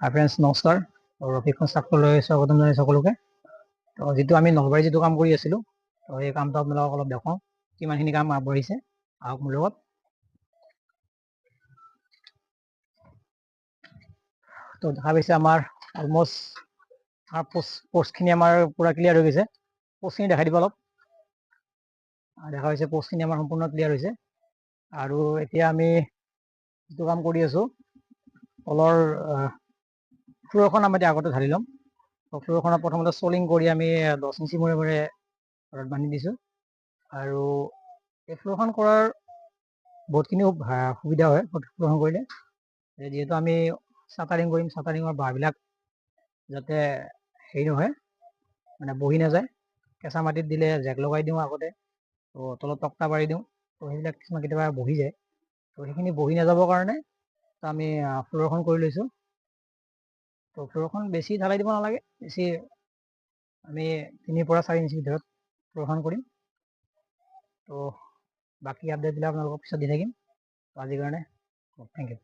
হাই friends, নমস্কাৰ। ৰফিক কনষ্ট্ৰাক্টৰলৈ স্বাগতম জনাইছোঁ সকলোকে। তো যিটো আমি নলবাৰী যিটো কাম কৰি আছিলোঁ, তো এই কামটো আপোনালোকক অলপ দেখাওঁ কিমানখিনি কাম আগবাঢ়িছে। আহক মোৰ লগত। তো দেখা পাইছে আমাৰ অলমষ্ট পোষ্টখিনি আমাৰ পূৰা ক্লিয়াৰ হৈ গৈছে। পোষ্টখিনি দেখাই দিব অলপ। দেখা পাইছে পোষ্টখিনি আমাৰ সম্পূৰ্ণ ক্লিয়াৰ হৈছে। আৰু এতিয়া আমি যিটো কাম কৰি আছোঁ, তলৰ ফ্ল'ৰখন আমি আগতে ঢালি ল'ম। ফ্ল'ৰখনত প্ৰথমতে চলিং কৰি আমি 10 ইঞ্চি মূৰে মূৰে ৰড বান্ধি দিছোঁ। আৰু এই ফ্ল'ৰখন কৰাৰ বহুতখিনি সুবিধা হয় ফ্ল'ৰখন কৰিলে। যিহেতু আমি চাটাৰিং কৰিম, চাটাৰিঙৰ বাঁহবিলাক যাতে হেৰি নহয়, মানে বহি নাযায়। কেঁচা মাটিত দিলে জেক লগাই দিওঁ আগতে, তো তলত তক্তা পাৰি দিওঁ, তো সেইবিলাক কিছুমান কেতিয়াবা বহি যায়। তো সেইখিনি বহি নাযাবৰ কাৰণে আমি ফ্ল'ৰখন কৰি লৈছোঁ। তো ফ্ল'ৰখন বেছি ঢালাই দিব নালাগে, বেছি আমি 3 পৰা 4 ইঞ্চিৰ ভিতৰত ফ্ল'ৰখন কৰিম। তো বাকী আপডেটবিলাক আপোনালোকক পিছত দি থাকিম। তো আজিৰ কাৰণে থেংক ইউ।